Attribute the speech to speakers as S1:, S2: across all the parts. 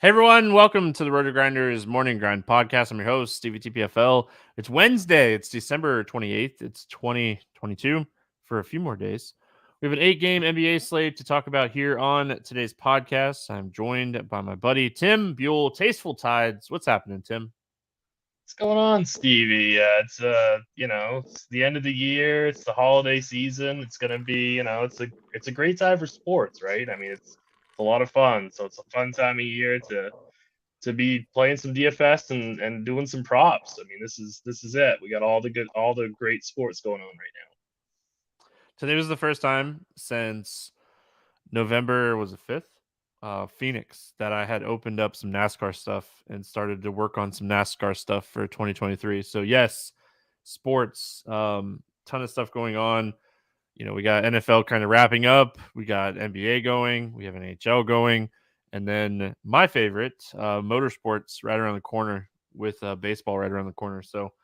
S1: Hey everyone, welcome to the RotoGrinders Morning Grind Podcast. I'm your host, Stevietpfl. It's Wednesday, it's December 28th, it's 2022 for a few more days. We have an 8-game NBA slate to talk about here on today's podcast. I'm joined by my buddy Tim Buell, TastefulTides. What's happening, Tim?
S2: What's going on, Stevie? It's the end of the year. It's the holiday season. It's gonna be, it's a great time for sports, right? I mean, it's a lot of fun. So it's a fun time of year to be playing some DFS and doing some props. I mean, this is it. We got all the great sports going on right now.
S1: Today was the first time since November was the 5th, Phoenix, that I had opened up some NASCAR stuff and started to work on some NASCAR stuff for 2023. So yes, sports, ton of stuff going on. You know, we got NFL kind of wrapping up. We got NBA going. We have NHL going. And then my favorite, motorsports right around the corner with baseball right around the corner. So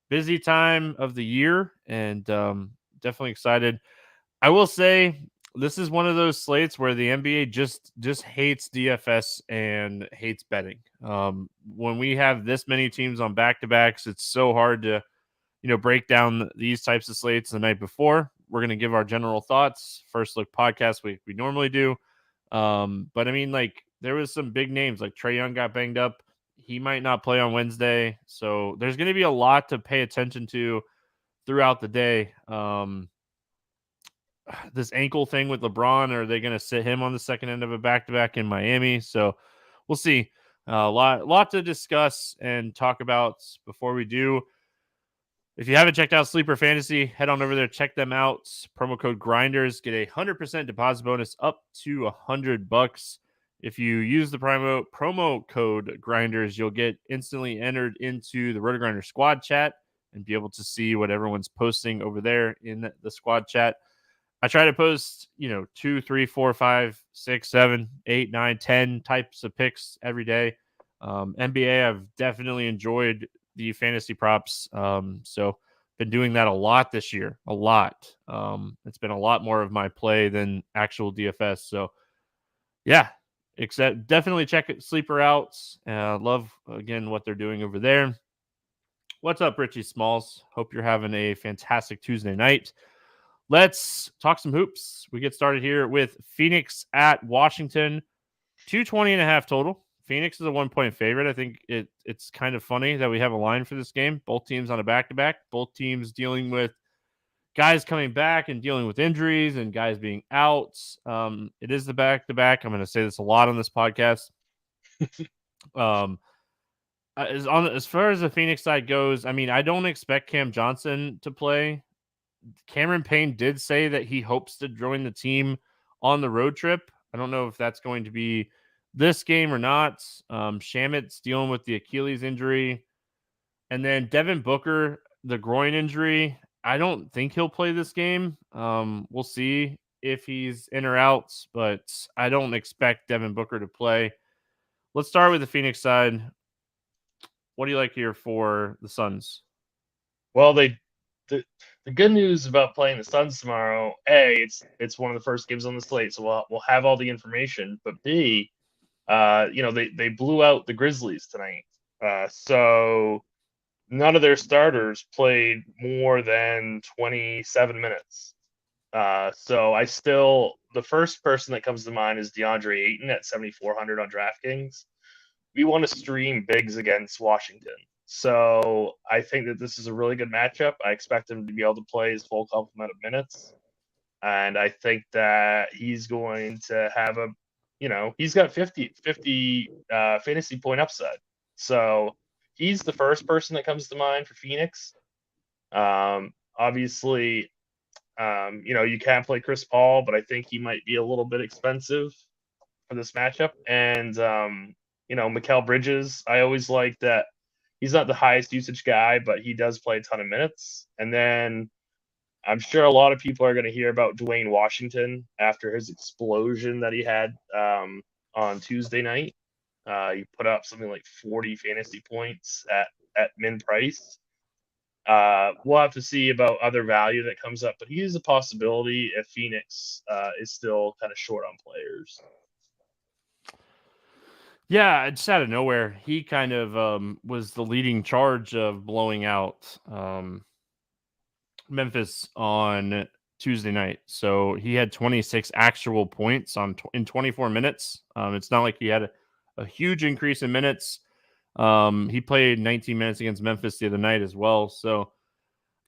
S1: busy time of the year and definitely excited. I will say this is one of those slates where the NBA just hates DFS and hates betting. When we have this many teams on back to backs, it's so hard to break down these types of slates the night before. We're gonna give our general thoughts, first look podcast we normally do. But I mean, like there was some big names like Trae Young got banged up. He might not play on Wednesday, so there's going to be a lot to pay attention to throughout the day. This ankle thing with LeBron, are they going to sit him on the second end of a back-to-back in Miami? So we'll see. A lot to discuss and talk about before we do. If you haven't checked out Sleeper Fantasy, head on over there, check them out. Promo code Grinders, get a 100% deposit bonus up to $100. If you use the promo code Grinders, you'll get instantly entered into the RotoGrinder squad chat and be able to see what everyone's posting over there in the squad chat. I try to post, 2, 3, 4, 5, 6, 7, 8, 9, 10 types of picks every day. NBA, I've definitely enjoyed the fantasy props. So been doing that a lot this year, a lot. It's been a lot more of my play than actual DFS. So yeah, except definitely check it, Sleeper out. Love again what they're doing over there. What's up, Richie Smalls? Hope you're having a fantastic Tuesday night. Let's talk some hoops. We get started here with Phoenix at Washington. 220.5 total. Phoenix is a 1-point favorite. I think it's kind of funny that we have a line for this game. Both teams on a back-to-back. Both teams dealing with guys coming back and dealing with injuries and guys being out. It is the back-to-back. I'm going to say this a lot on this podcast. As far as the Phoenix side goes, I mean, I don't expect Cam Johnson to play. Cameron Payne did say that he hopes to join the team on the road trip. I don't know if that's going to be this game or not. Shamit's dealing with the Achilles injury. And then Devin Booker, the groin injury. I don't think he'll play this game. We'll see if he's in or out, but I don't expect Devin Booker to play. Let's start with the Phoenix side. What do you like here for the Suns?
S2: Well, the good news about playing the Suns tomorrow, A, it's one of the first games on the slate, so we'll have all the information. But B, they blew out the Grizzlies tonight. So none of their starters played more than 27 minutes. The first person that comes to mind is DeAndre Ayton at 7,400 on DraftKings. We want to stream bigs against Washington. So I think that this is a really good matchup. I expect him to be able to play his full complement of minutes. And I think that he's going to have he's got 50 fantasy point upside. So he's the first person that comes to mind for Phoenix. Obviously, you can't play Chris Paul, but I think he might be a little bit expensive for this matchup. And, Mikal Bridges, I always like that. He's not the highest usage guy, but he does play a ton of minutes. And then I'm sure a lot of people are going to hear about Dwayne Washington after his explosion that he had on Tuesday night. He put up something like 40 fantasy points at min price. We'll have to see about other value that comes up, but he is a possibility if Phoenix is still kind of short on players.
S1: Yeah, just out of nowhere, he kind of was the leading charge of blowing out Memphis on Tuesday night. So he had 26 actual points in 24 minutes. It's not like he had a huge increase in minutes. He played 19 minutes against Memphis the other night as well. So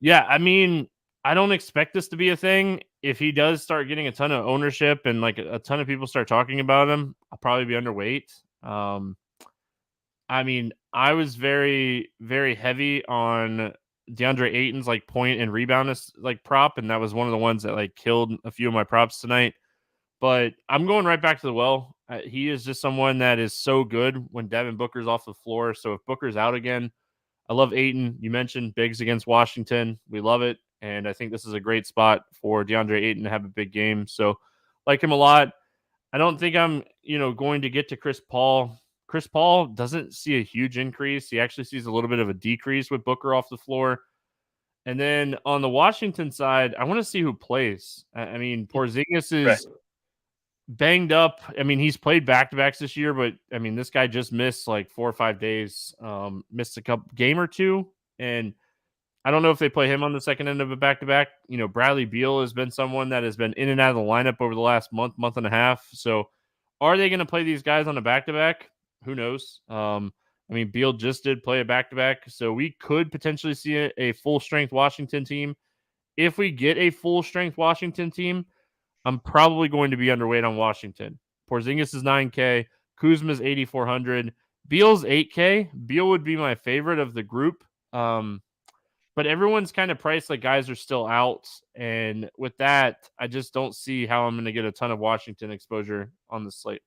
S1: yeah, I mean, I don't expect this to be a thing. If he does start getting a ton of ownership and like a ton of people start talking about him, I'll probably be underweight. I mean, I was very, very heavy on DeAndre Ayton's like point and rebound like prop, and that was one of the ones that like killed a few of my props tonight. But I'm going right back to the well. He is just someone that is so good when Devin Booker's off the floor. So if Booker's out again, I love Ayton. You mentioned bigs against Washington. We love it. And I think this is a great spot for DeAndre Ayton to have a big game. So like him a lot. I don't think I'm, going to get to Chris Paul. Chris Paul doesn't see a huge increase. He actually sees a little bit of a decrease with Booker off the floor. And then on the Washington side, I want to see who plays. I mean, Porzingis
S2: Right.
S1: is banged up. I mean, he's played back-to-backs this year, but I mean, this guy just missed like 4 or 5 days, missed a game or two. And I don't know if they play him on the second end of a back-to-back. Bradley Beal has been someone that has been in and out of the lineup over the last month and a half. So are they going to play these guys on a back-to-back? Who knows? I mean, Beal just did play a back-to-back, so we could potentially see a full-strength Washington team. If we get a full-strength Washington team, I'm probably going to be underweight on Washington. Porzingis is 9K. Kuzma's 8,400. Beal's 8K. Beal would be my favorite of the group. But everyone's kind of priced like guys are still out. And with that, I just don't see how I'm going to get a ton of Washington exposure on the slate.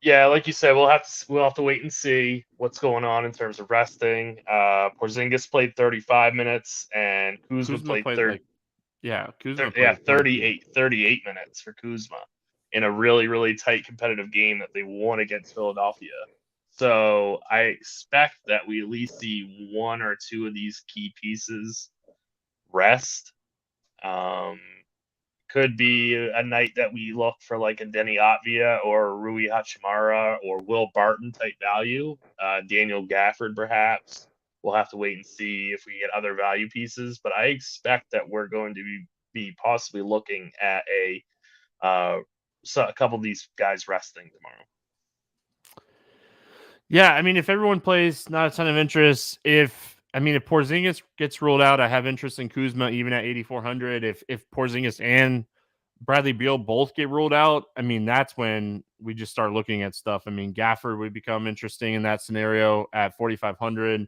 S2: Yeah, like you said, we'll have to wait and see what's going on in terms of resting. Porzingis played 35 minutes, and Kuzma
S1: Kuzma
S2: played
S1: played Kuzma
S2: yeah,
S1: played 22.
S2: 38 minutes for Kuzma in a really, really tight competitive game that they won against Philadelphia. So I expect that we at least see one or two of these key pieces rest. Um, could be a night that we look for like a Denny Otvia or Rui Hachimura or Will Barton type value. Daniel Gafford, perhaps. We'll have to wait and see if we get other value pieces, but I expect that we're going to be possibly looking at a couple of these guys resting tomorrow.
S1: Yeah, I mean, if everyone plays, not a ton of interest. If Porzingis gets ruled out, I have interest in Kuzma even at 8,400. If Porzingis and Bradley Beal both get ruled out, I mean, that's when we just start looking at stuff. I mean, Gafford would become interesting in that scenario at 4,500.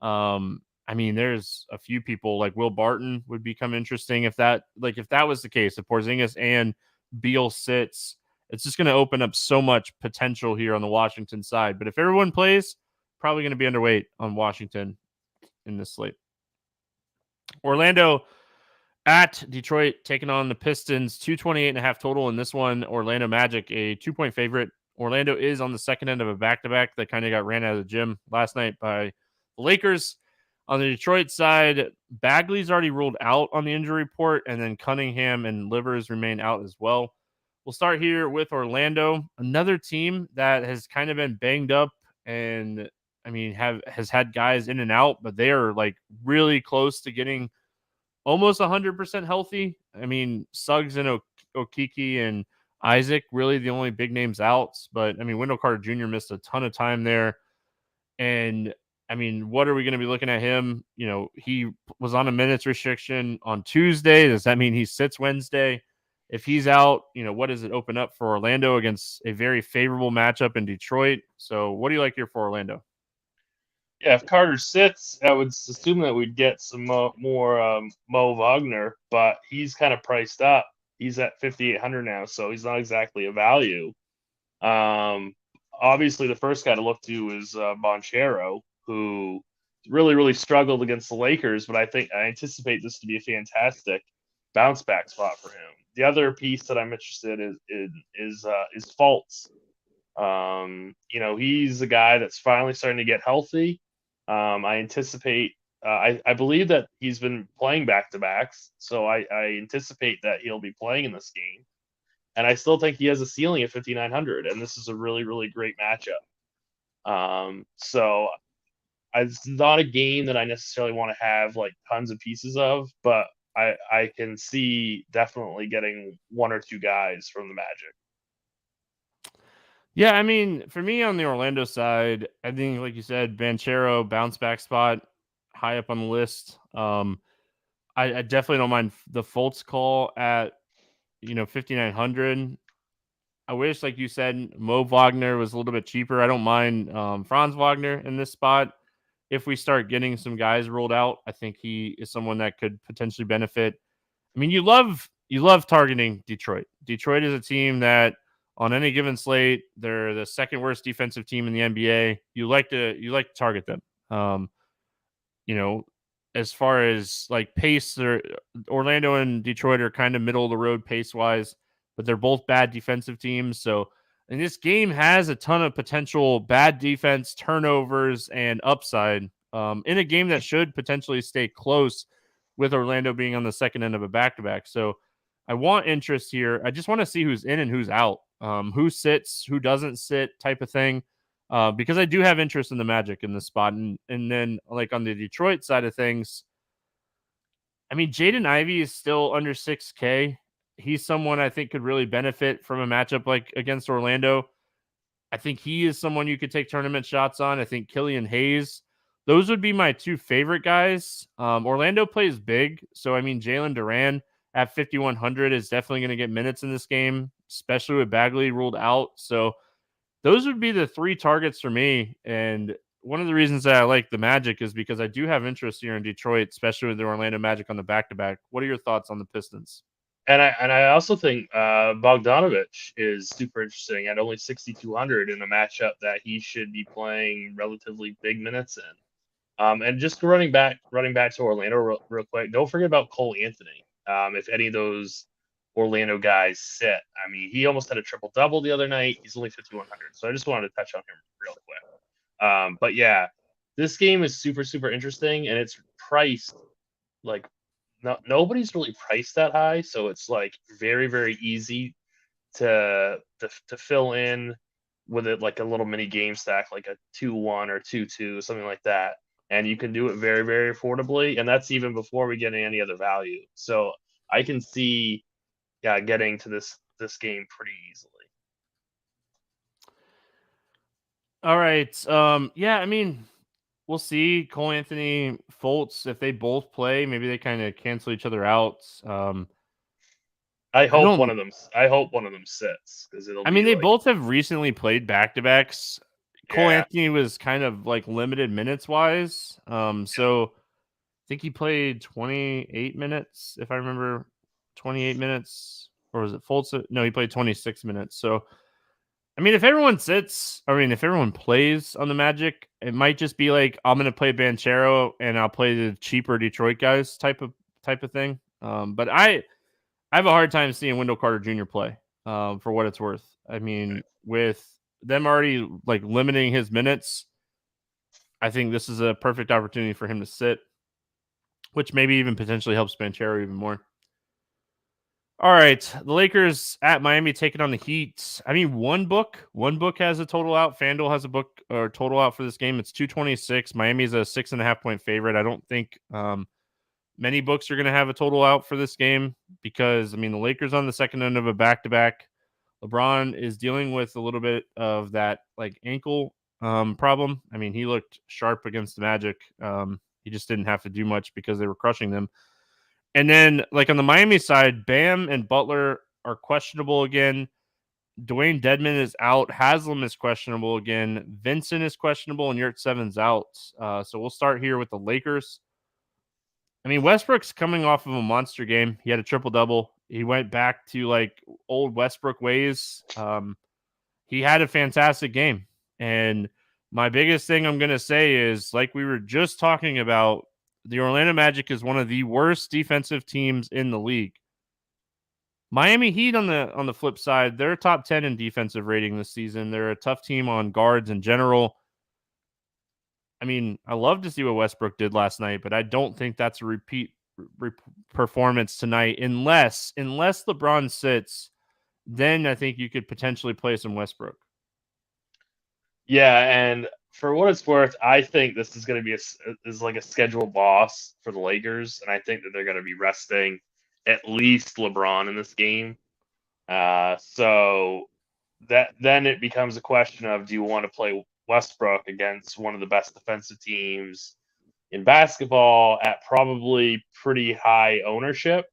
S1: I mean, there's a few people like Will Barton would become interesting if that was the case. If Porzingis and Beal sits, it's just going to open up so much potential here on the Washington side. But if everyone plays, probably going to be underweight on Washington in this slate. Orlando at Detroit taking on the Pistons, 228.5 total in this one. Orlando Magic, a 2-point favorite. Orlando is on the second end of a back-to-back that kind of got ran out of the gym last night by the Lakers. On the Detroit side, Bagley's already ruled out on the injury report, and then Cunningham and Livers remain out as well. We'll start here with Orlando, another team that has kind of been banged up and, I mean, has had guys in and out, but they are like really close to getting almost 100% healthy. I mean, Suggs and Okiki and Isaac, really the only big names out. But, I mean, Wendell Carter Jr. missed a ton of time there. And, I mean, what are we going to be looking at him? He was on a minutes restriction on Tuesday. Does that mean he sits Wednesday? If he's out, what does it open up for Orlando against a very favorable matchup in Detroit? So what do you like here for Orlando?
S2: Yeah, if Carter sits, I would assume that we'd get some more Mo Wagner, but he's kind of priced up. He's at 5,800 now, so he's not exactly a value. Obviously, the first guy to look to is Bonchero, who really, really struggled against the Lakers, but I anticipate this to be a fantastic bounce back spot for him. The other piece that I'm interested in is Fultz. He's a guy that's finally starting to get healthy. I anticipate. I believe that he's been playing back to backs, so I anticipate that he'll be playing in this game. and I still think he has a ceiling at 5,900, and this is a really, really great matchup. So it's not a game that I necessarily want to have like tons of pieces of, but I can see definitely getting one or two guys from the Magic.
S1: Yeah, I mean, for me on the Orlando side, I think, like you said, Banchero bounce back spot high up on the list. I definitely don't mind the Fultz call at 5,900. I wish, like you said, Mo Wagner was a little bit cheaper. I don't mind Franz Wagner in this spot. If we start getting some guys rolled out, I think he is someone that could potentially benefit. I mean, you love targeting Detroit. Detroit is a team that on any given slate, they're the second worst defensive team in the NBA. You like to target them. Um, you know, as far as like pace, Orlando and Detroit are kind of middle of the road pace wise, but they're both bad defensive teams. So, and this game has a ton of potential bad defense, turnovers, and upside in a game that should potentially stay close with Orlando being on the second end of a back to back. So, I want interest here. I just want to see who's in and who's out, who sits, who doesn't sit, type of thing. Because I do have interest in the Magic in this spot. And then, like, on the Detroit side of things, I mean, Jaden Ivey is still under 6K. He's someone I think could really benefit from a matchup like against Orlando. I think he is someone you could take tournament shots on. I think Killian Hayes. Those would be my two favorite guys. Orlando plays big. So, I mean, Jalen Duran at 5,100 is definitely going to get minutes in this game, especially with Bagley ruled out. So, those would be the three targets for me. And one of the reasons that I like the Magic is because I do have interest here in Detroit, especially with the Orlando Magic on the back-to-back. What are your thoughts on the Pistons?
S2: And I also think Bogdanovich is super interesting at only 6,200 in a matchup that he should be playing relatively big minutes in. And just running back to Orlando real quick, don't forget about Cole Anthony. If any of those Orlando guys sit, I mean, he almost had a triple double the other night. He's only 5,100, so I just wanted to touch on him real quick. But yeah, this game is super, super interesting, and it's priced like nobody's really priced that high, so it's like very, very easy to fill in with it, like a little mini game stack, like a 2-1 or 2-2, something like that, and you can do it very, very affordably, and that's even before we get any other value. So I can see, yeah, getting to this game pretty easily.
S1: All right. Yeah, I mean, we'll see. Cole Anthony, Fultz, if they both play, maybe they kind of cancel each other out.
S2: I
S1: I
S2: hope one
S1: don't.
S2: of them. I hope one of them sits because it'll
S1: I mean,
S2: be
S1: they
S2: like,
S1: both have recently played back to backs. Cole
S2: yeah,
S1: Anthony was kind of like limited minutes wise. So I think he played 28 minutes, if I remember, 28 minutes, or was it Fultz? No, he played 26 minutes. So I mean, if everyone sits, I mean, if everyone plays on the Magic, it might just be like I'm going to play Banchero and I'll play the cheaper Detroit guys type of thing. But I have a hard time seeing Wendell Carter Jr. play for what it's worth. I mean, with them already like limiting his minutes, I think this is a perfect opportunity for him to sit, which maybe even potentially helps Banchero even more. All right, the Lakers at Miami taking on the Heat. I mean, one book has a total out. FanDuel has a book or total out for this game. It's 226. Miami's a 6.5-point favorite. I don't think many books are going to have a total out for this game because I mean the Lakers on the second end of a back to back. LeBron is dealing with a little bit of that like ankle problem. I mean, he looked sharp against the Magic. He just didn't have to do much because they were crushing them. And then, like on the Miami side, Bam and Butler are questionable again. Dwayne Dedman is out. Haslam is questionable again. Vincent is questionable, and Yurtseven's out. So we'll start here with the Lakers. I mean, Westbrook's coming off of a monster game. He had a triple double. He went back to like old Westbrook ways. He had a fantastic game. And my biggest thing I'm going to say is, like we were just talking about, the Orlando Magic is one of the worst defensive teams in the league. Miami Heat on the flip side, they're top 10 in defensive rating this season. They're a tough team on guards in general. I mean, I love to see what Westbrook did last night, but I don't think that's a repeat performance tonight unless LeBron sits then I think you could potentially play some Westbrook.
S2: Yeah, and for what it's worth, I think this is going to be is like a scheduled loss for the Lakers, and I think that they're going to be resting at least LeBron in this game. So that then it becomes a question of, do you want to play Westbrook against one of the best defensive teams in basketball at probably pretty high ownership?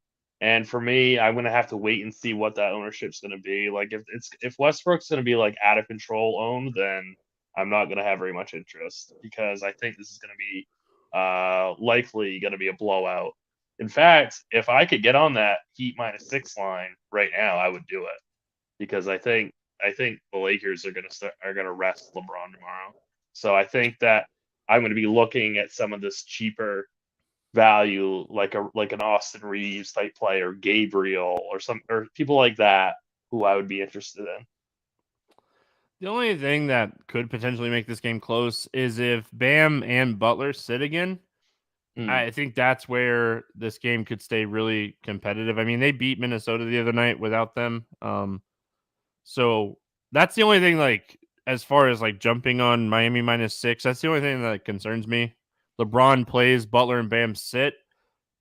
S2: And for me, I'm gonna have to wait and see what that ownership's gonna be. Like if Westbrook's gonna be like out of control owned, then I'm not gonna have very much interest because I think this is gonna be likely gonna be a blowout. In fact, if I could get on that Heat -6 line right now, I would do it because I think the Lakers are gonna rest LeBron tomorrow. So I think that I'm going to be looking at some of this cheaper value, like an Austin Reeves type player, Gabriel, or people like that who I would be interested in.
S1: The only thing that could potentially make this game close is if Bam and Butler sit again.
S2: Hmm.
S1: I think that's where this game could stay really competitive. I mean, they beat Minnesota the other night without them. So that's the only thing, like, as far as like jumping on Miami -6, that's the only thing that concerns me. LeBron plays, Butler and Bam sit.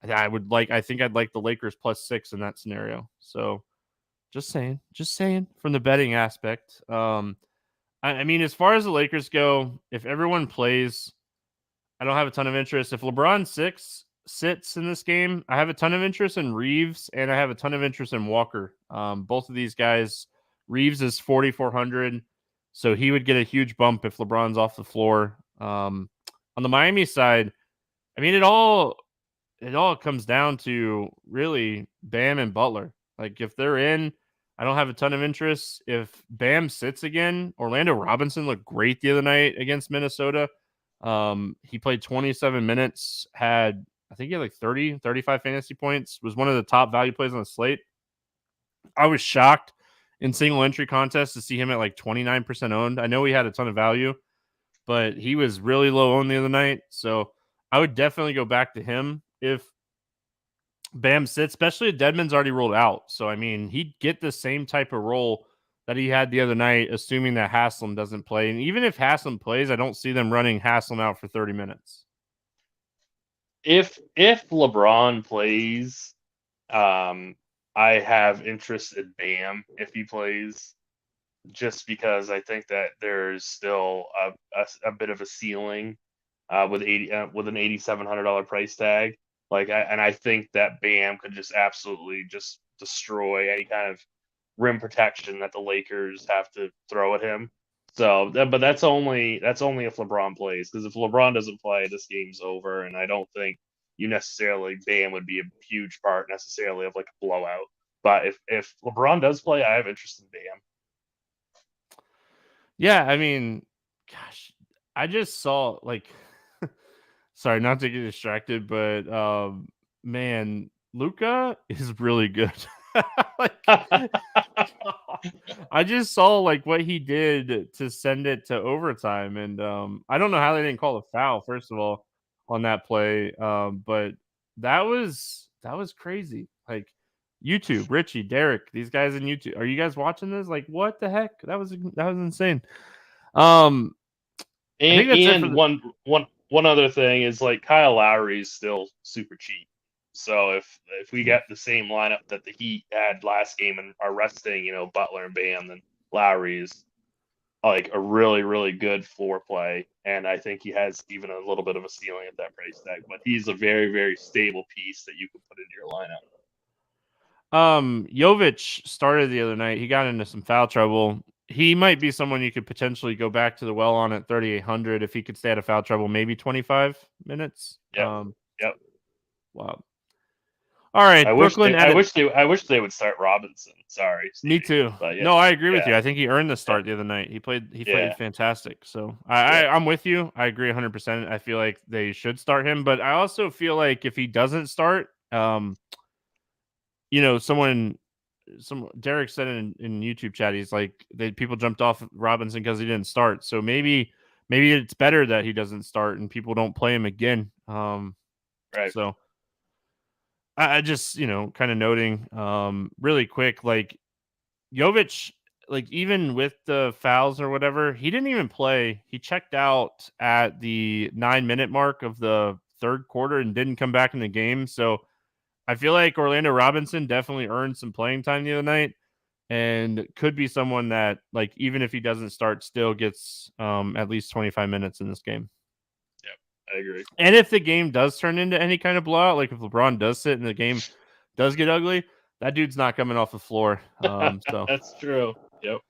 S1: I think I'd like the Lakers +6 in that scenario. So just saying from the betting aspect. I mean, as far as the Lakers go, if everyone plays, I don't have a ton of interest. If LeBron sits in this game, I have a ton of interest in Reeves and I have a ton of interest in Walker. Both of these guys, Reeves is 4,400, so he would get a huge bump if LeBron's off the floor. On the Miami side, I mean, it all comes down to really Bam and Butler. Like if they're in, I don't have a ton of interest. If Bam sits again, Orlando Robinson looked great the other night against Minnesota. He played 27 minutes, I think he had like 30, 35 fantasy points, was one of the top value plays on the slate. I was shocked in single entry contests to see him at like 29% owned. I know he had a ton of value, but he was really low owned the other night. So I would definitely go back to him if Bam sits, especially if Deadman's already rolled out. So, I mean, he'd get the same type of role that he had the other night, assuming that Haslam doesn't play. And even if Haslam plays, I don't see them running Haslam out for 30 minutes.
S2: If LeBron plays, I have interest in Bam if he plays, just because I think that there's still a bit of a ceiling with an $8,700 price tag. And I think that Bam could just absolutely just destroy any kind of rim protection that the Lakers have to throw at him. So, but that's only if LeBron plays, because if LeBron doesn't play, this game's over, and I don't think Bam would be a huge part necessarily of like a blowout. But if LeBron does play, I have interest in Bam.
S1: Yeah, I mean, gosh, I just saw like sorry, not to get distracted, but man, Luca is really good. Like I just saw like what he did to send it to overtime, and I don't know how they didn't call a foul first of all on that play, but that was crazy. Like YouTube, Richie, Derek, these guys in YouTube, are you guys watching this? Like, what the heck? That was insane. Um, I think
S2: And,
S1: that's it for
S2: and
S1: the.
S2: one other thing is, like, Kyle Lowry is still super cheap. So if we get the same lineup that the Heat had last game and are resting, Butler and Bam, then Lowry is like a really, really good floor play. And I think he has even a little bit of a ceiling at that price tag, but he's a very, very stable piece that you can put into your lineup.
S1: Jovic started the other night. He got into some foul trouble. He might be someone you could potentially go back to the well on at 3,800 if he could stay out of foul trouble, maybe 25 minutes.
S2: Yep. Yep.
S1: Wow. All right,
S2: I wish
S1: Brooklyn
S2: they, I
S1: added.
S2: wish they, I wish they would start Robinson. Sorry,
S1: Me
S2: Stevie.
S1: too.
S2: But yeah,
S1: No, I agree with you.
S2: yeah,
S1: I think he earned the
S2: yeah,
S1: start the other night. He played
S2: yeah,
S1: fantastic. So
S2: yeah.
S1: I'm with you. I agree 100%. I feel like they should start him, but I also feel like if he doesn't start, some Derek said in YouTube chat, he's like people jumped off Robinson because he didn't start. So maybe it's better that he doesn't start and people don't play him again.
S2: Right.
S1: So I just kind of noting really quick, like Jovic, like even with the fouls or whatever, he didn't even play. He checked out at the 9-minute mark of the third quarter and didn't come back in the game. So I feel like Orlando Robinson definitely earned some playing time the other night and could be someone that, like, even if he doesn't start, still gets at least 25 minutes in this game.
S2: Yep, I agree.
S1: And if the game does turn into any kind of blowout, like if LeBron does sit and the game does get ugly, that dude's not coming off the floor. So
S2: That's true. Yep.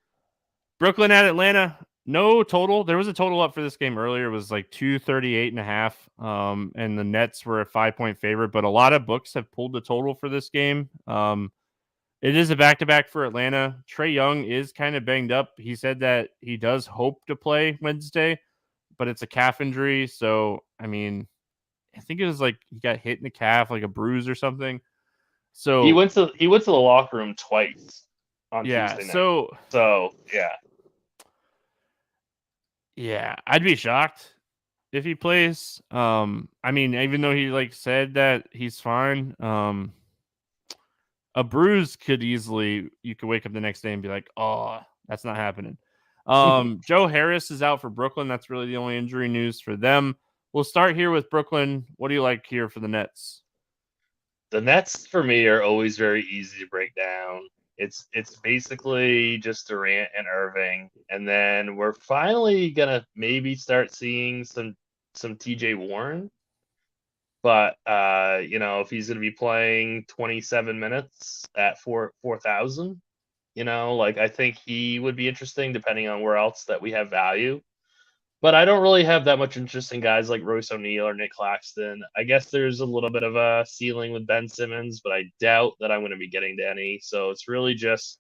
S1: Brooklyn at Atlanta, no total. There was a total up for this game earlier. It was like 238.5. And the Nets were a 5-point favorite, but a lot of books have pulled the total for this game. It is a back-to-back for Atlanta. Trae Young is kind of banged up. He said that he does hope to play Wednesday, but it's a calf injury. So, I mean, I think it was like he got hit in the calf, like a bruise or something. So
S2: he went to the locker room twice on Tuesday night. So
S1: yeah, I'd be shocked if he plays. I mean, even though he like said that he's fine, a bruise could easily, you could wake up the next day and be like, oh, that's not happening. Joe Harris is out for Brooklyn. That's really the only injury news for them. We'll start here with Brooklyn. What do you like here for the Nets?
S2: The Nets for me are always very easy to break down. It's basically just Durant and Irving, and then we're finally gonna maybe start seeing some TJ Warren. But if he's gonna be playing 27 minutes at 4,000, like I think he would be interesting depending on where else that we have value. But I don't really have that much interest in guys like Royce O'Neal or Nick Claxton. I guess there's a little bit of a ceiling with Ben Simmons, but I doubt that I'm going to be getting to any. So it's really just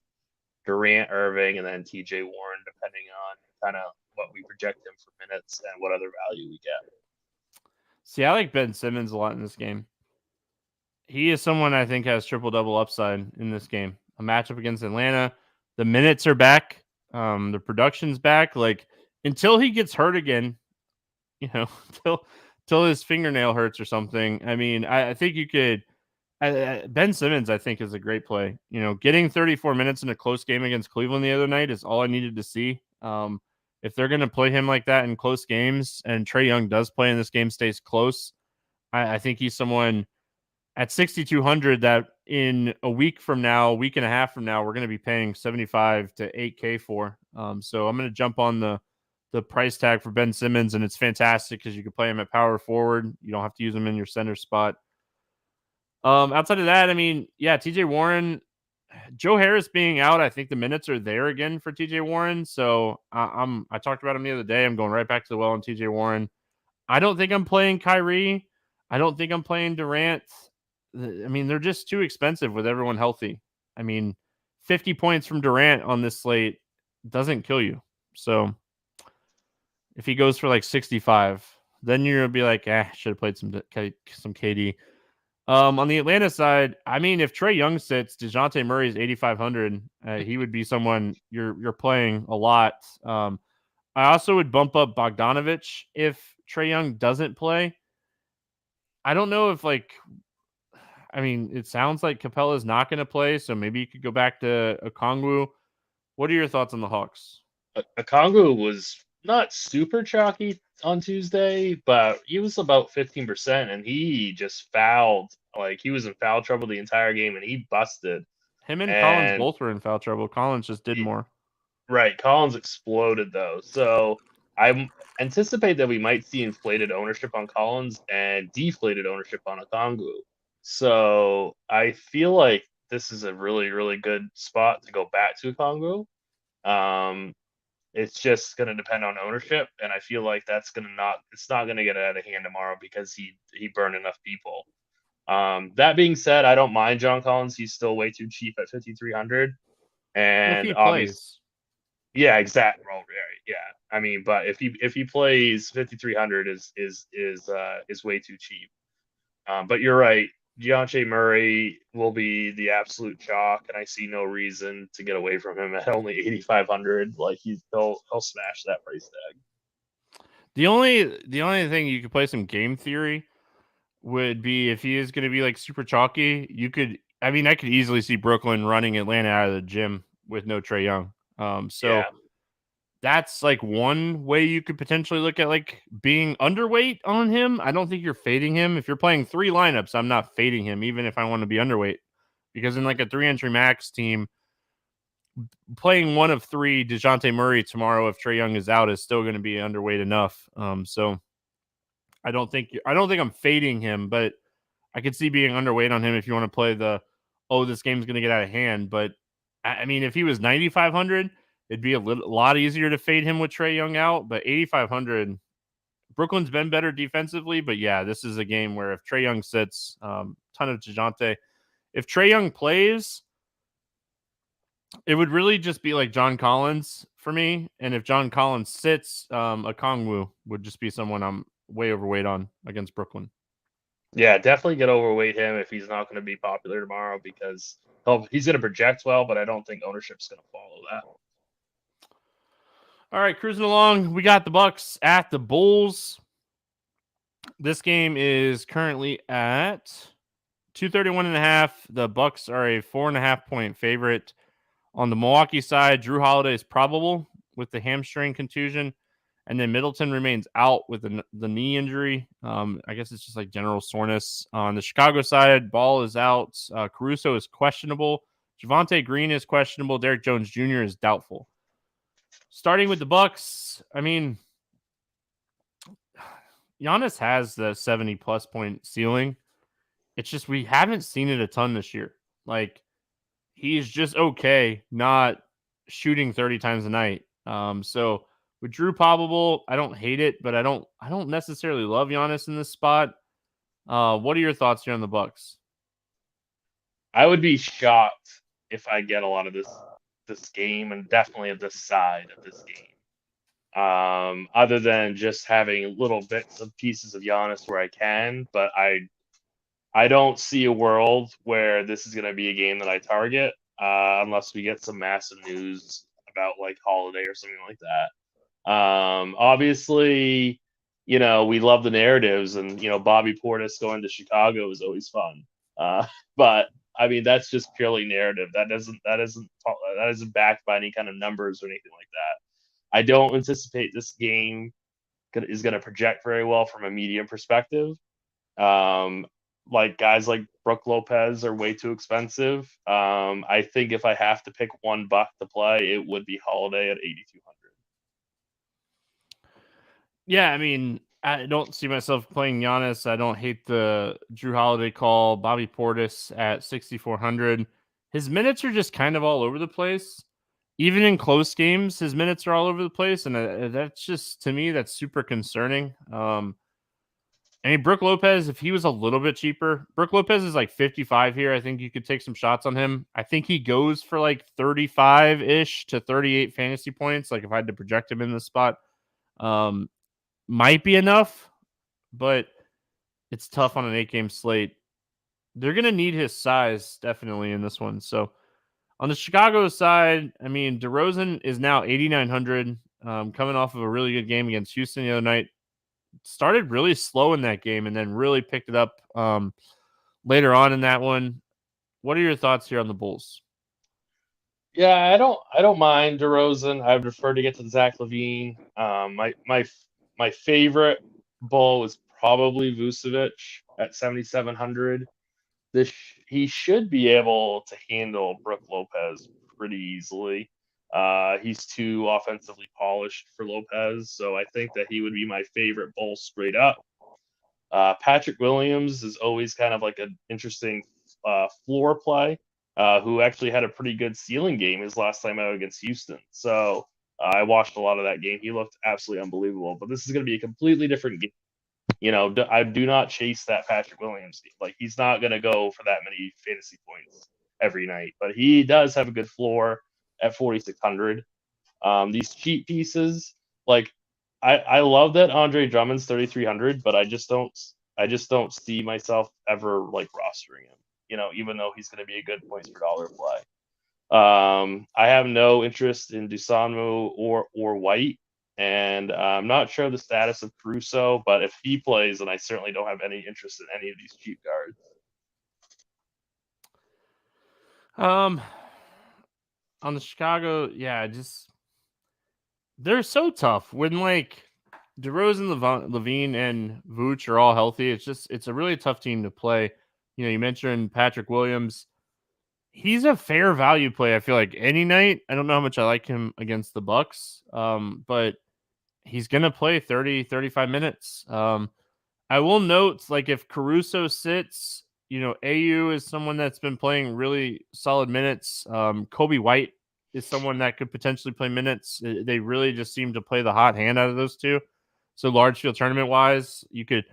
S2: Durant, Irving, and then TJ Warren, depending on kind of what we project him for minutes and what other value we get.
S1: See, I like Ben Simmons a lot in this game. He is someone I think has triple-double upside in this game. A matchup against Atlanta. The minutes are back. The production's back. Like, until he gets hurt again, till his fingernail hurts or something. I mean, I think you could. Ben Simmons, I think, is a great play. Getting 34 minutes in a close game against Cleveland the other night is all I needed to see. If they're going to play him like that in close games, and Trae Young does play in this game, stays close, I think he's someone at 6,200 that in a week and a half from now, we're going to be paying 75 to 8K for. So I'm going to jump on the price tag for Ben Simmons, and it's fantastic because you can play him at power forward. You don't have to use him in your center spot. Outside of that, I mean, yeah, TJ Warren, Joe Harris being out, I think the minutes are there again for TJ Warren. So I talked about him the other day. I'm going right back to the well on TJ Warren. I don't think I'm playing Kyrie. I don't think I'm playing Durant. I mean, they're just too expensive with everyone healthy. I mean, 50 points from Durant on this slate doesn't kill you. So if he goes for like 65, then you're going to be like, should have played some KD. On the Atlanta side, I mean, if Trae Young sits, DeJounte Murray is 8,500. He would be someone you're playing a lot. I also would bump up Bogdanovich if Trae Young doesn't play. I don't know if it sounds like Capella's not going to play, so maybe you could go back to Okongwu. What are your thoughts on the Hawks?
S2: Okongwu was not super chalky on Tuesday, but he was about 15%, and he just fouled. Like, he was in foul trouble the entire game, and he busted.
S1: Him and Collins both were in foul trouble. Collins just did more.
S2: Right. Collins exploded, though. So I anticipate that we might see inflated ownership on Collins and deflated ownership on Okongwu. So I feel like this is a really, really good spot to go back to Okongwu. It's just going to depend on ownership, and I feel like it's not going to get out of hand tomorrow because he burned enough people. That being said, I don't mind John Collins. He's still way too cheap at 5,300. And
S1: if he plays.
S2: Yeah, exactly. Right, yeah. I mean, but if he plays, 5,300 is way too cheap. But you're right. DeJounte Murray will be the absolute chalk, and I see no reason to get away from him at only 8,500. Like, he'll smash that price tag.
S1: The only thing you could play some game theory would be if he is going to be like super chalky. I could easily see Brooklyn running Atlanta out of the gym with no Trae Young. So
S2: Yeah.
S1: that's like one way you could potentially look at like being underweight on him. I don't think you're fading him. If you're playing 3 lineups, I'm not fading him, even if I want to be underweight. Because in like a 3-entry max team, playing one of 3 DeJounte Murray tomorrow if Trae Young is out is still going to be underweight enough. So I don't think I'm fading him, but I could see being underweight on him if you want to play this game's going to get out of hand. But I mean, if he was 9,500, it'd be a lot easier to fade him with Trae Young out. But 8,500, Brooklyn's been better defensively. But yeah, this is a game where if Trae Young sits, ton of DeJounte. If Trae Young plays, it would really just be like John Collins for me. And if John Collins sits, Okongwu would just be someone I'm way overweight on against Brooklyn.
S2: Yeah, definitely get overweight him if he's not going to be popular tomorrow because he's going to project well, but I don't think ownership's going to follow that.
S1: All right, cruising along. We got the Bucks at the Bulls. This game is currently at 231.5. The Bucks are a 4.5 point favorite. On the Milwaukee side, Drew Holiday is probable with the hamstring contusion, and then Middleton remains out with the knee injury. I guess it's just like general soreness. On the Chicago side, Ball is out. Caruso is questionable. Javonte Green is questionable. Derek Jones Jr. is doubtful. Starting with the Bucks, I mean, Giannis has the 70-plus point ceiling. It's just we haven't seen it a ton this year. Like, he's just okay not shooting 30 times a night. So with Drew probable, I don't hate it, but I don't necessarily love Giannis in this spot. What are your thoughts here on the Bucks?
S2: I would be shocked if I get a lot of this game and definitely of this side of this game. Other than just having little bits of pieces of Giannis where I can, but I don't see a world where this is going to be a game that I target unless we get some massive news about like Holiday or something like that. Obviously, we love the narratives, and Bobby Portis going to Chicago is always fun. But I mean, that's just purely narrative. That isn't backed by any kind of numbers or anything like that. I don't anticipate this game is going to project very well from a medium perspective. Like guys like Brook Lopez are way too expensive. I think if I have to pick $1 to play, it would be Holiday at 8,200.
S1: Yeah, I mean, I don't see myself playing Giannis. I don't hate the Drew Holiday call. Bobby Portis at 6,400. His minutes are just kind of all over the place. Even in close games, his minutes are all over the place, and that's just, to me, that's super concerning. I mean, Brook Lopez, if he was a little bit cheaper, Brook Lopez is like 55 here. I think you could take some shots on him. I think he goes for like 35-ish to 38 fantasy points. Like if I had to project him in this spot, might be enough, but it's tough on an 8-game slate. They're going to need his size definitely in this one. So on the Chicago side, I mean, DeRozan is now 8,900, coming off of a really good game against Houston the other night. Started really slow in that game and then really picked it up later on in that one. What are your thoughts here on the Bulls?
S2: Yeah, I don't mind DeRozan. I would prefer to get to Zach LaVine. My favorite Bull is probably Vucevic at 7,700. He should be able to handle Brook Lopez pretty easily. He's too offensively polished for Lopez, so I think that he would be my favorite Bull straight up. Patrick Williams is always kind of like an interesting floor play, who actually had a pretty good ceiling game his last time out against Houston. So I watched a lot of that game. He looked absolutely unbelievable. But this is going to be a completely different game. I do not chase that Patrick Williams. Like, he's not going to go for that many fantasy points every night, but he does have a good floor at 4,600. These cheap pieces, like I love that Andre Drummond's 3,300, but I just don't see myself ever like rostering him. Even though he's going to be a good points per dollar play. I have no interest in Dusanmu or White. And I'm not sure the status of Caruso, but if he plays, then I certainly don't have any interest in any of these cheap guards.
S1: on the Chicago, they're so tough when like DeRozan, Levine, and Vooch are all healthy. It's a really tough team to play. You mentioned Patrick Williams. He's a fair value play. I feel like any night. I don't know how much I like him against the Bucks, but he's gonna play 30, 35 minutes. I will note, like if Caruso sits, AU is someone that's been playing really solid minutes. Kobe White is someone that could potentially play minutes. They really just seem to play the hot hand out of those two. So large field tournament wise, you could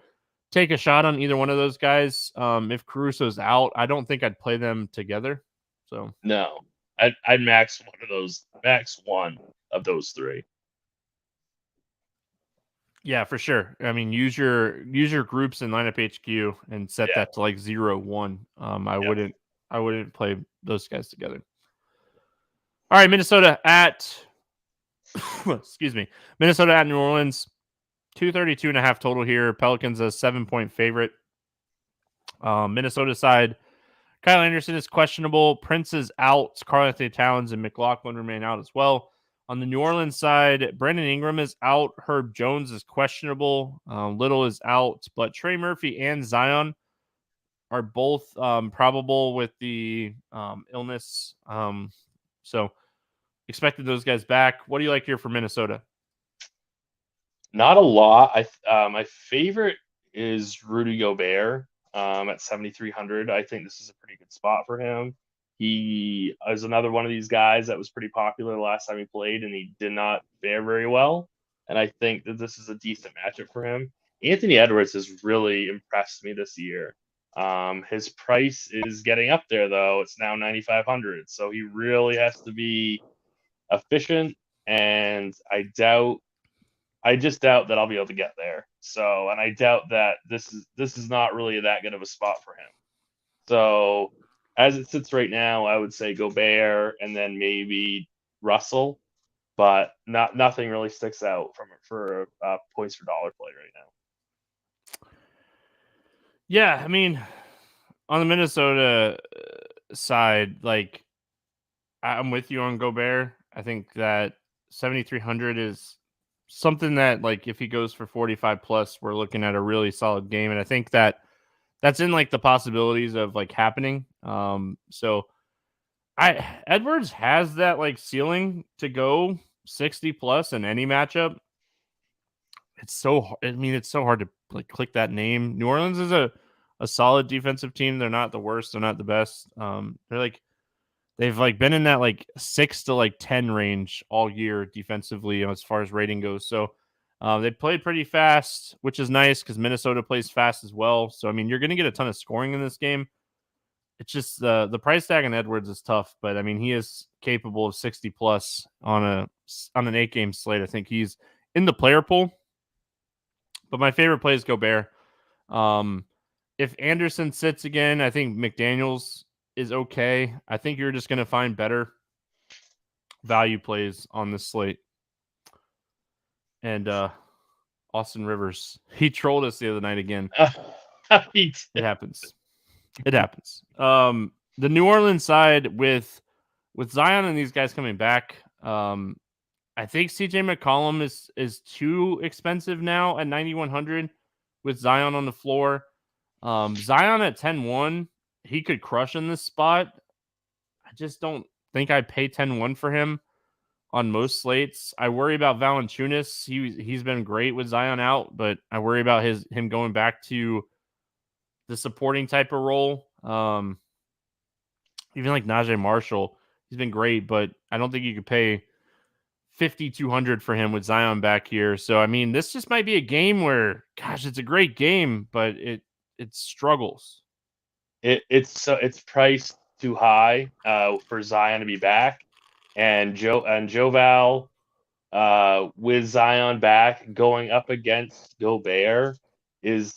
S1: take a shot on either one of those guys. If Caruso's out, I don't think I'd play them together. So
S2: No, I'd max one of those three.
S1: yeah, for sure. I mean, use your groups in lineup HQ and set that to like 0-1. I wouldn't play those guys together. All right, Minnesota at excuse me, Minnesota at New Orleans, 232.5 total here. Pelicans a 7-point favorite. Minnesota side, Kyle Anderson is questionable. Prince is out. Karl-Anthony Towns and McLaughlin remain out as well. On the New Orleans side, Brandon Ingram is out. Herb Jones is questionable. Little is out. But Trey Murphy and Zion are both probable with the illness. So expected those guys back. What do you like here for Minnesota?
S2: Not a lot. My favorite is Rudy Gobert at 7,300. I think this is a pretty good spot for him. He is another one of these guys that was pretty popular the last time he played, and he did not fare very well. And I think that this is a decent matchup for him. Anthony Edwards has really impressed me this year. His price is getting up there, though. It's now 9,500. So he really has to be efficient, and I just doubt that I'll be able to get there. So, and I doubt that this is not really that good of a spot for him. So, as it sits right now, I would say Gobert and then maybe Russell, but nothing really sticks out for points for dollar play right now.
S1: Yeah, I mean, on the Minnesota side, like I'm with you on Gobert. I think that 7,300 is something that, like, if he goes for 45 plus, we're looking at a really solid game, and I think that that's in like the possibilities of like happening. So Edwards has that like ceiling to go 60 plus in any matchup. It's so hard to like click that name. New Orleans is a solid defensive team. They're not the worst. They're not the best. They've like been in that like 6 to like 10 range all year defensively as far as rating goes. So they played pretty fast, which is nice because Minnesota plays fast as well. So I mean, you're going to get a ton of scoring in this game. It's just the price tag on Edwards is tough, but I mean, he is capable of 60 plus on an 8-game slate. I think he's in the player pool. But my favorite play is Gobert. If Anderson sits again, I think McDaniels is okay. I think you're just going to find better value plays on this slate. And Austin Rivers, he trolled us the other night again. It happens. It happens. The New Orleans side with Zion and these guys coming back, I think CJ McCollum is too expensive now at 9,100 with Zion on the floor. Zion at 10-1, he could crush in this spot. I just don't think I'd pay 10-1 for him on most slates. I worry about Valanciunas. He's been great with Zion out, but I worry about him going back to the supporting type of role. Even like Najee Marshall, he's been great, but I don't think you could pay 5,200 for him with Zion back here. So I mean, this just might be a game where, gosh, it's a great game, but it struggles.
S2: It's priced too high for Zion to be back, and Joval with Zion back going up against Gobert is,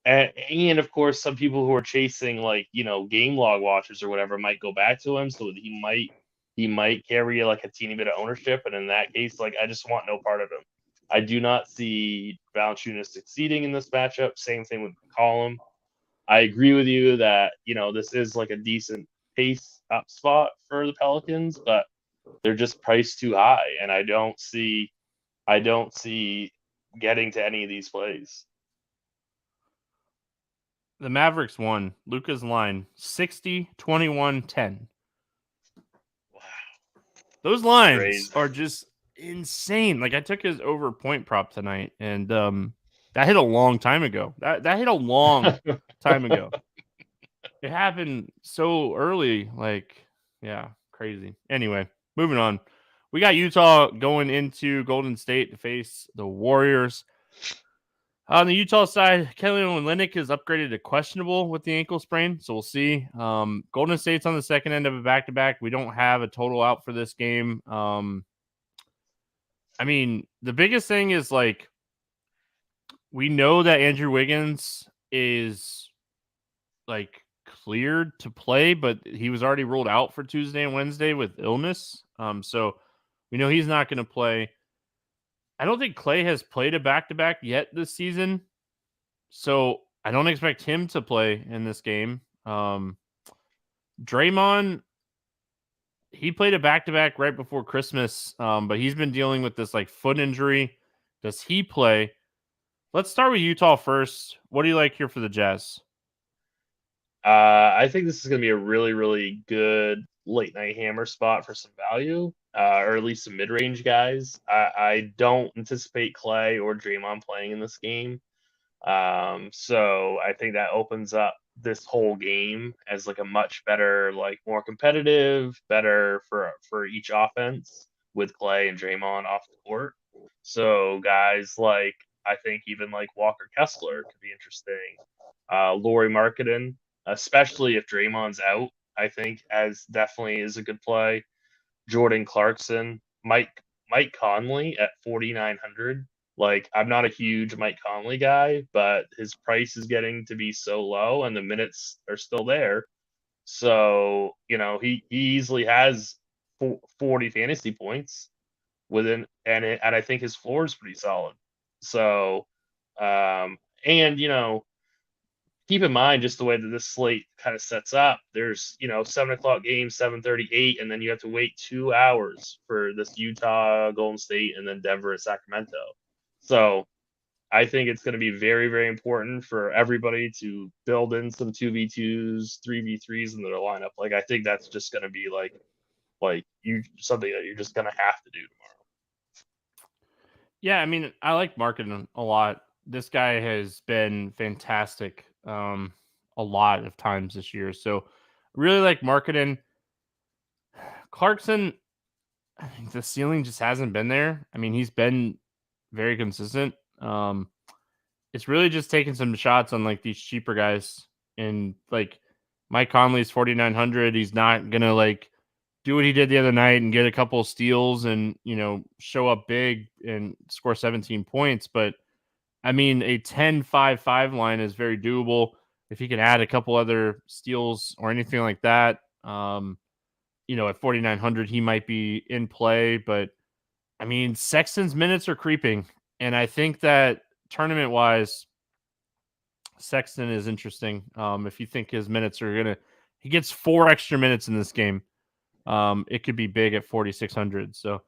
S2: and of course some people who are chasing like game log watchers or whatever might go back to him, so he might carry like a teeny bit of ownership, and in that case, like I just want no part of him. I do not see Valanciunas succeeding in this matchup. Same thing with McCollum. I agree with you that this is like a decent pace up spot for the Pelicans, but they're just priced too high, and I don't see getting to any of these plays.
S1: The Mavericks won. Luka's line 60, 21, 10.
S2: Wow,
S1: Those lines
S2: crazy.
S1: are just insane. Like I took his over point prop tonight, and that hit a long time ago. That hit a long time ago. It happened so early. Like, yeah, crazy. Anyway, moving on. We got Utah going into Golden State to face the Warriors. On the Utah side, Kelly Olynyk is upgraded to questionable with the ankle sprain, so we'll see. Golden State's on the second end of a back-to-back. We don't have a total out for this game. I mean, the biggest thing is like we know that Andrew Wiggins is like cleared to play, but he was already ruled out for Tuesday and Wednesday with illness. So we know he's not going to play. I don't think Clay has played a back-to-back yet this season, so I don't expect him to play in this game. Draymond, he played a back-to-back right before Christmas, but he's been dealing with this like foot injury. Does he play? Let's start with Utah first. What do you like here for the Jazz?
S2: I think this is going to be a really, really good late night hammer spot for some value, or at least some mid range guys. I don't anticipate Clay or Draymond playing in this game. So I think that opens up this whole game as like a much better, like more competitive, better for each offense with Clay and Draymond off the court. So guys like I think even like Walker Kessler could be interesting. Laurie Marketing, especially if Draymond's out, I think as definitely is a good play. Jordan Clarkson, Mike Conley at 4,900. Like I'm not a huge Mike Conley guy, but his price is getting to be so low and the minutes are still there. So, he easily has 40 fantasy points within and I think his floor is pretty solid. So, and keep in mind just the way that this slate kind of sets up. There's 7 o'clock game, 7:38, and then you have to wait 2 hours for this Utah, Golden State, and then Denver and Sacramento. So I think it's going to be very, very important for everybody to build in some 2v2s, 3v3s in their lineup. Like I think that's just going to be like you something that you're just going to have to do tomorrow.
S1: Yeah, I mean, I like Marketing a lot. This guy has been fantastic a lot of times this year. So really like Marketing. Clarkson, I think the ceiling just hasn't been there. I mean, he's been very consistent. It's really just taking some shots on like these cheaper guys. And like Mike Conley's 4,900. He's not gonna like do what he did the other night and get a couple of steals and show up big and score 17 points. But I mean, a 10-5-5 line is very doable if he can add a couple other steals or anything like that. At 4,900, he might be in play. But I mean, Sexton's minutes are creeping, and I think that tournament wise, Sexton is interesting. If you think his minutes are he gets 4 extra minutes in this game. It could be big at 4,600. So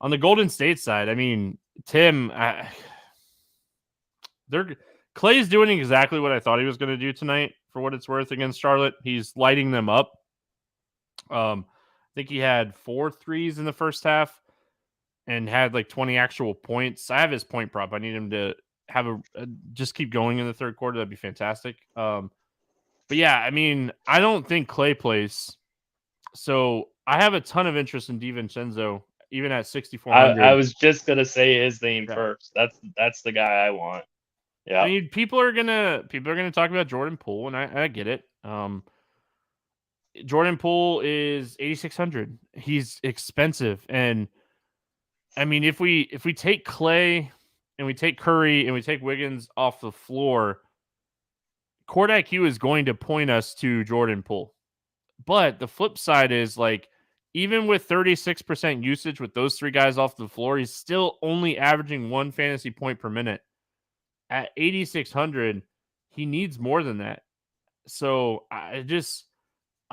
S1: on the Golden State side, I mean, Tim, Clay's doing exactly what I thought he was going to do tonight. For what it's worth against Charlotte, he's lighting them up. I think he had 4 threes in the first half and had like 20 actual points. I have his point prop. I need him to have just keep going in the third quarter. That'd be fantastic. But yeah, I mean, I don't think Clay plays. So I have a ton of interest in DiVincenzo, even at 6,400.
S2: I was just gonna say his name
S1: Yeah.
S2: first. That's the guy I want. Yeah.
S1: I mean, people are gonna talk about Jordan Poole, and I get it. Jordan Poole is 8,600. He's expensive, and I mean, if we take Clay and we take Curry and we take Wiggins off the floor, court IQ is going to point us to Jordan Poole. But the flip side is like, even with 36% usage with those 3 guys off the floor, he's still only averaging 1 fantasy point per minute. At 8,600, he needs more than that. So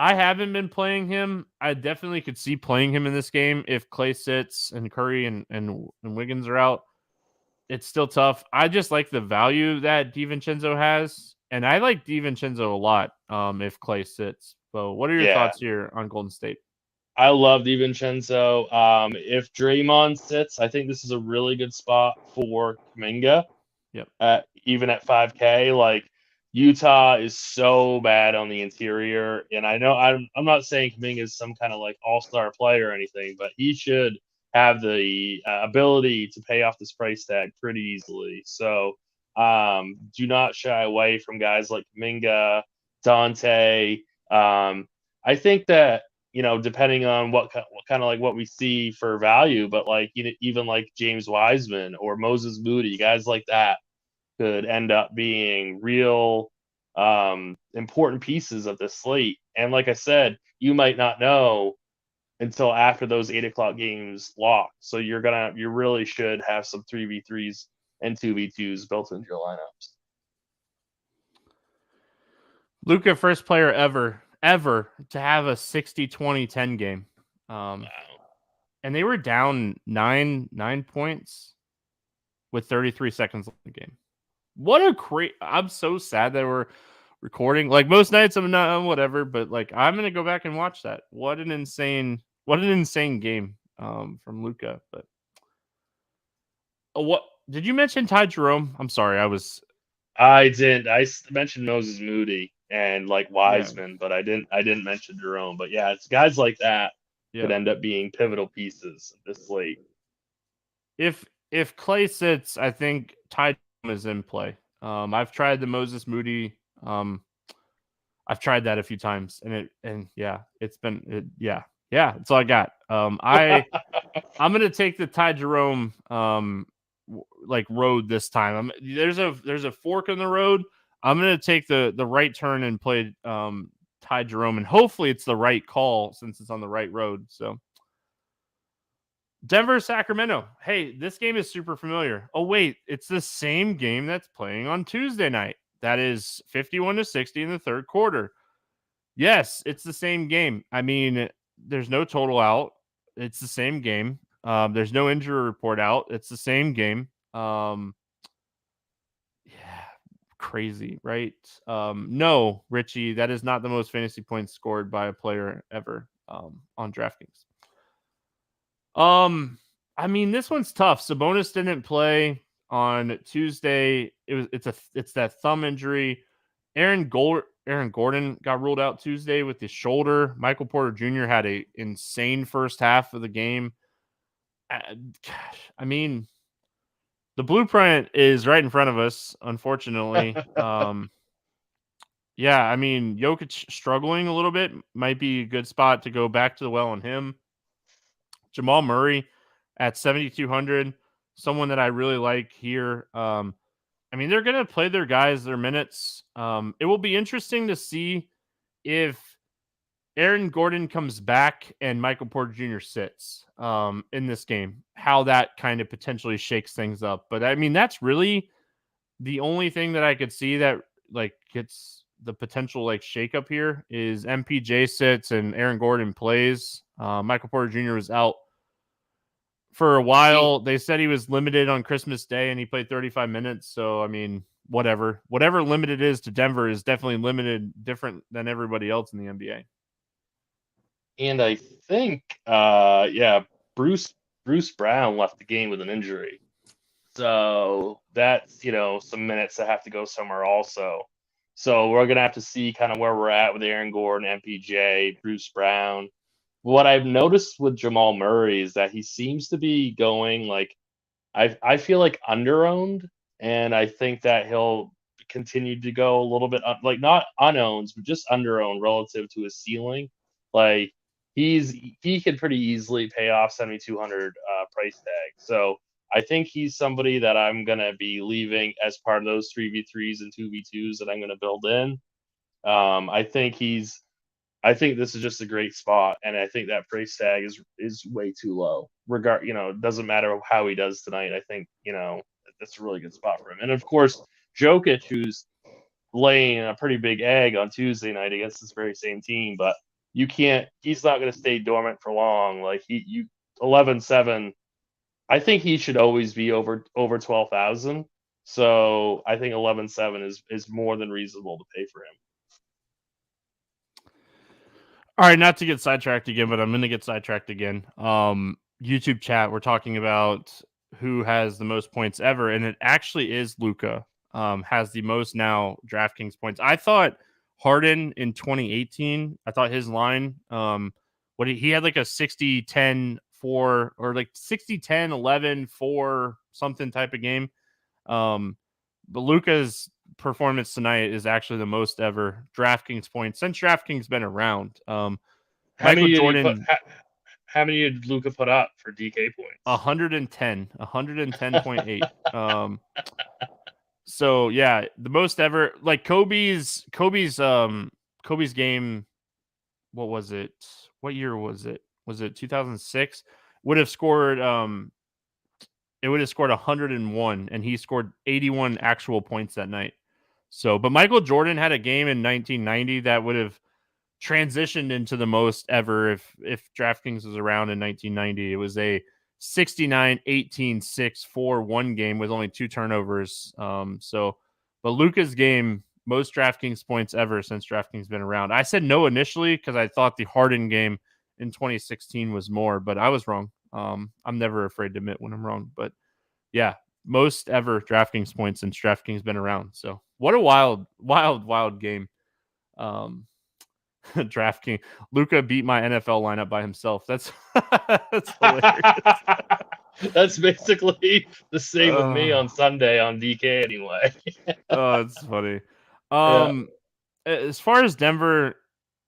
S1: I haven't been playing him. I definitely could see playing him in this game if Clay sits and Curry and Wiggins are out. It's still tough. I just like the value that DiVincenzo has, and I like DiVincenzo a lot if Clay sits. So what are your
S2: Yeah,
S1: thoughts here on Golden State?
S2: I love DiVincenzo. If Draymond sits, I think this is a really good spot for Kuminga.
S1: Yep.
S2: Even at 5K, like Utah is so bad on the interior, and I know I'm not saying Kuminga is some kind of like all-star player or anything, but he should have the ability to pay off this price tag pretty easily. So do not shy away from guys like Kuminga, Dante. I think that depending on what kind of like what we see for value, but like even like James Wiseman or Moses Moody, guys like that could end up being real important pieces of this slate. And like I said, you might not know until after those 8 o'clock games lock. So you really should have some 3v3s and 2v2s built into your lineups.
S1: Luka, first player ever to have a 60-20-10 game.
S2: Wow.
S1: And they were down 9 points with 33 seconds left in the game. What a great! I'm so sad that we're recording. Like most nights, I'm not whatever, but like I'm gonna go back and watch that. What an insane game from Luka. But what did you mention? Ty Jerome? I'm sorry,
S2: I didn't. Mentioned Moses Moody and like
S1: yeah
S2: Wiseman, but I didn't mention Jerome. But yeah, it's guys like that could
S1: yeah.
S2: end up being pivotal pieces of this slate.
S1: If Clay sits, I think Ty Jerome is in play. I've tried the Moses Moody. I've tried that a few times, and yeah, it's been yeah. That's all I got. I'm gonna take the Ty Jerome like road this time. There's a fork in the road. I'm gonna take the right turn and play Ty Jerome, and hopefully it's the right call since it's on the right road. So Denver, Sacramento. Hey, this game is super familiar. Oh wait, it's the same game that's playing on Tuesday night. That is 51-60 in the third quarter. Yes, it's the same game. I mean, there's no total out. It's the same game. There's no injury report out. It's the same game. Yeah, crazy, right? No, Richie, that is not the most fantasy points scored by a player ever on DraftKings. I mean, this one's tough. Sabonis didn't play on Tuesday. It's that thumb injury. Aaron Gordon got ruled out Tuesday with his shoulder. Michael Porter Jr. had a insane first half of the game. I mean, the blueprint is right in front of us, unfortunately. Yeah, I mean, Jokic struggling a little bit might be a good spot to go back to the well on him. Jamal Murray at 7,200, someone that I really like here. I mean, they're going to play their guys their minutes. It will be interesting to see if Aaron Gordon comes back and Michael Porter Jr. sits in this game, how that kind of potentially shakes things up. But I mean, that's really the only thing that I could see that like gets the potential like shakeup here is MPJ sits and Aaron Gordon plays. Michael Porter Jr. was out for a while. They said he was limited on Christmas Day and he played 35 minutes. So, I mean, whatever limited is to Denver is definitely limited, different than everybody else in the NBA.
S2: And I think, Bruce Brown left the game with an injury. So that's, some minutes that have to go somewhere also. So we're going to have to see kind of where we're at with Aaron Gordon, MPJ, Bruce Brown. What I've noticed with Jamal Murray is that he seems to be going like, I feel like underowned, and I think that he'll continue to go a little bit like not unowned, but just underowned relative to his ceiling. Like he could pretty easily pay off 7,200 price tag. So I think he's somebody that I'm gonna be leaving as part of those 3v3s and 2v2s that I'm gonna build in. I think this is just a great spot, and I think that price tag is way too low. It doesn't matter how he does tonight. I think that's a really good spot for him. And of course, Jokic, who's laying a pretty big egg on Tuesday night against this very same team, but you can't. He's not going to stay dormant for long. Like 11-7. I think he should always be over 12,000. So I think 11-7 is more than reasonable to pay for him.
S1: All right, not to get sidetracked again, but I'm going to get sidetracked again. YouTube chat, we're talking about who has the most points ever, and it actually is Luka. Has the most now DraftKings points. I thought Harden in 2018, I thought his line, what he had like a 60-10-4 or like 60-10-11-4 something type of game. But Luka's performance tonight is actually the most ever DraftKings points since DraftKings been around.
S2: How
S1: Michael
S2: many did he put?
S1: Jordan,
S2: How many did Luka put up for DK points?
S1: 110.8. So yeah, the most ever. Like Kobe's game. What was it? What year was it? Was it 2006? Would have scored it would have scored 101, and he scored 81 actual points that night. So, but Michael Jordan had a game in 1990 that would have transitioned into the most ever if DraftKings was around in 1990. It was a 69-18-6-4-1 game with only 2 turnovers. But Luka's game, most DraftKings points ever since DraftKings been around. I said no initially because I thought the Harden game in 2016 was more, but I was wrong. I'm never afraid to admit when I'm wrong, but yeah, most ever DraftKings points since DraftKings been around. So what a wild game. DraftKings Luka beat my NFL lineup by himself. That's that's hilarious.
S2: That's basically the same with me on Sunday on DK anyway.
S1: Oh, it's funny.
S2: Yeah.
S1: As far as Denver,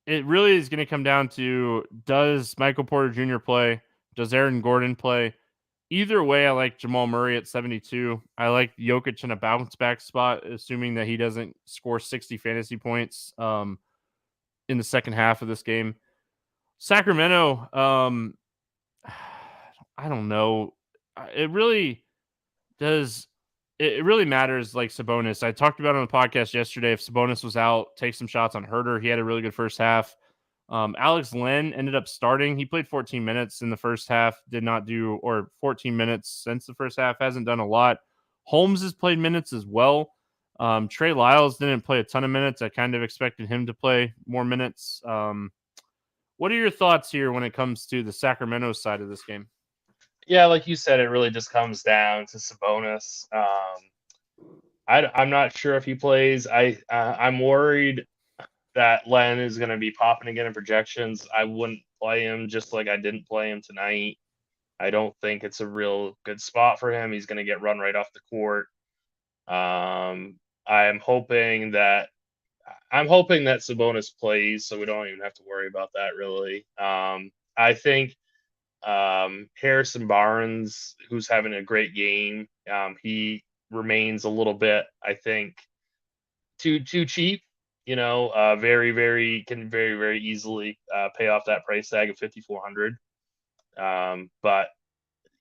S1: it really is going to come down to, does Michael Porter Jr. play? Does Aaron Gordon play? Either way, I like Jamal Murray at 72. I like Jokic in a bounce back spot, assuming that he doesn't score 60 fantasy points in the second half of this game. Sacramento, I don't know. It really does. It really matters, like Sabonis. I talked about on the podcast yesterday. If Sabonis was out, take some shots on Herter. He had a really good first half. Alex Len ended up starting. He played 14 minutes in the first half, did not do, or 14 minutes since the first half, hasn't done a lot. Holmes has played minutes as well. Trey Lyles didn't play a ton of minutes. I kind of expected him to play more minutes. What are your thoughts here when it comes to the Sacramento side of this game?
S2: Yeah, like you said, it really just comes down to Sabonis. I'm not sure if he plays. I'm worried that Len is going to be popping again in projections. I wouldn't play him, just like I didn't play him tonight. I don't think it's a real good spot for him. He's going to get run right off the court. I'm hoping that Sabonis plays, so we don't even have to worry about that really. I think Harrison Barnes, who's having a great game, he remains a little bit, I think, too cheap. Very very easily pay off that price tag of 5,400. But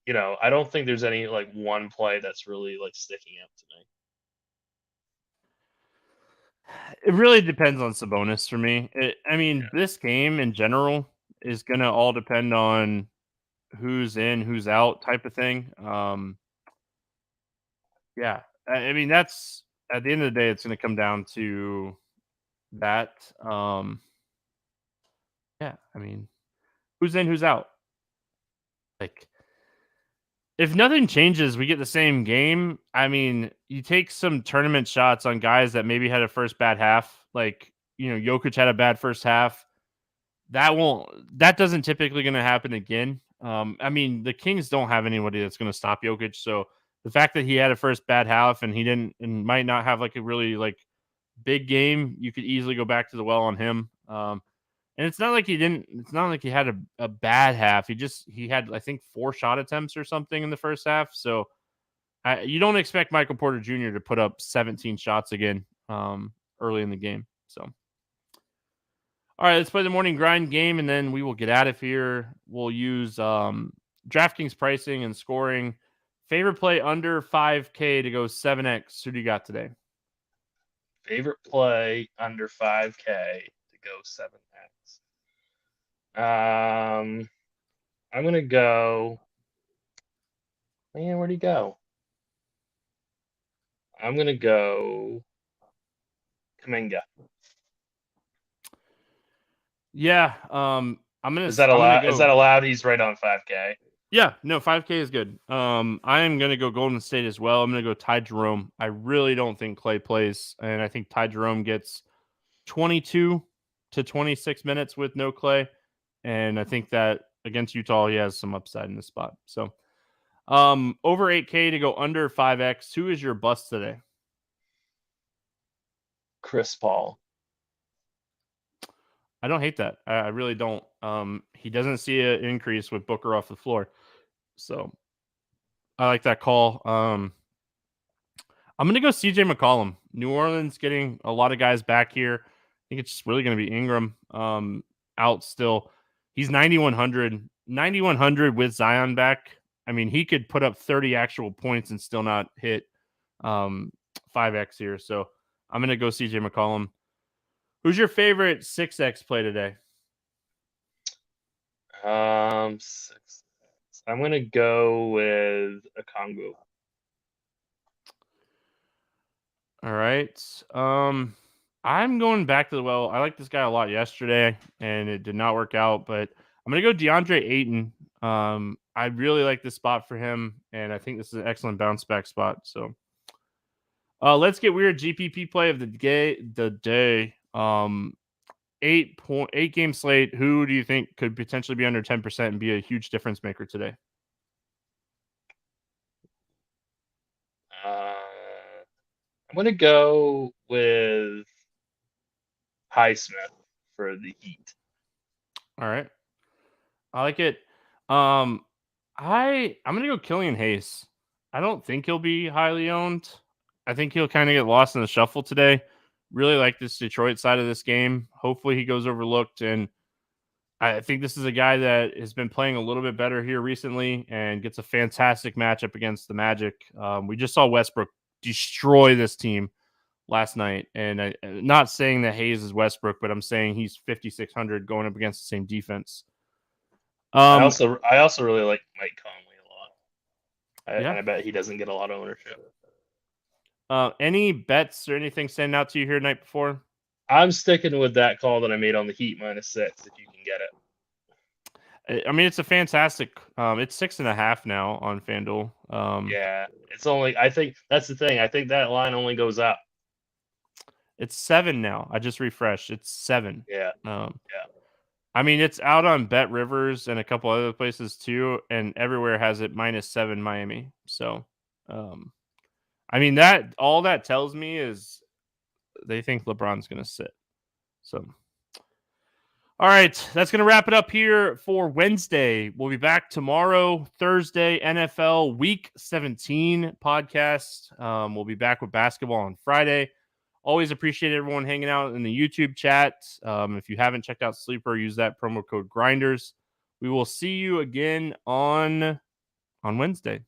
S2: I don't think there's any like one play that's really like sticking out to me.
S1: It really depends on Sabonis for me. This game in general is going to all depend on who's in, who's out type of thing. Yeah. That's at the end of the day, it's going to come down to that. Yeah. Who's in, who's out? Like, if nothing changes, we get the same game. You take some tournament shots on guys that maybe had a first bad half. Like, Jokic had a bad first half. That doesn't typically going to happen again. The Kings don't have anybody that's going to stop Jokic. So the fact that he had a first bad half and he didn't, and might not have like a really like big game, you could easily go back to the well on him. And it's not like he had a bad half. He had, I think, 4 shot attempts or something in the first half. So you don't expect Michael Porter Jr. to put up 17 shots again early in the game. So, all right, let's play the morning grind game, and then we will get out of here. We'll use DraftKings pricing and scoring. Favorite play under 5K to go 7X. Who do you got today?
S2: Favorite play under 5K to go 7X. I'm gonna go. Man, where'd he go? I'm gonna go Kaminga.
S1: Yeah.
S2: Is that
S1: I'm gonna
S2: allowed? Is that
S1: go.
S2: allowed? He's right on 5K.
S1: Yeah, no, 5K is good. I am gonna go Golden State as well. I'm gonna go Ty Jerome. I really don't think Clay plays, and I think Ty Jerome gets 22 to 26 minutes with no Clay. And I think that against Utah, he has some upside in this spot. So over 8K to go under 5X. Who is your bust today?
S2: Chris Paul.
S1: I don't hate that. I really don't. He doesn't see an increase with Booker off the floor. So I like that call. I'm going to go CJ McCollum. New Orleans getting a lot of guys back here. I think it's just really going to be Ingram out still. He's 9,100. 9,100 with Zion back. I mean, he could put up 30 actual points and still not hit 5X here. So I'm going to go CJ McCollum. Who's your favorite 6X play today?
S2: 6. I'm gonna go with a Congo.
S1: All right. I'm going back to the well. I liked this guy a lot yesterday, and it did not work out. But I'm gonna go DeAndre Ayton. I really like this spot for him, and I think this is an excellent bounce back spot. So, let's get weird. GPP play of the day. 8 game slate. Who do you think could potentially be under 10% and be a huge difference maker today?
S2: I'm gonna go with Highsmith for the Heat.
S1: All right. I like it. I'm gonna go Killian Hayes. I don't think he'll be highly owned. I think he'll kind of get lost in the shuffle today. Really like this Detroit side of this game. Hopefully he goes overlooked, and I think this is a guy that has been playing a little bit better here recently and gets a fantastic matchup against the Magic. We just saw Westbrook destroy this team last night, and I'm not saying that Hayes is Westbrook, but I'm saying he's 5,600 going up against the same defense.
S2: I also really like Mike Conley a lot.
S1: Yeah.
S2: And I bet he doesn't get a lot of ownership.
S1: Any bets or anything stand out to you here night before?
S2: I'm sticking with that call that I made on the Heat -6 if you can get
S1: it. I mean, it's a fantastic. It's 6.5 now on FanDuel.
S2: Yeah, it's only. I think that's the thing. I think that line only goes up.
S1: It's 7 now. I just refreshed. It's 7.
S2: Yeah.
S1: Yeah. I mean, it's out on Bet Rivers and a couple other places too, and everywhere has it -7 Miami. So, I mean, that all that tells me is they think LeBron's going to sit. So, all right, that's going to wrap it up here for Wednesday. We'll be back tomorrow, Thursday, NFL Week 17 podcast. We'll be back with basketball on Friday. Always appreciate everyone hanging out in the YouTube chat. If you haven't checked out Sleeper, use that promo code Grinders. We will see you again on Wednesday.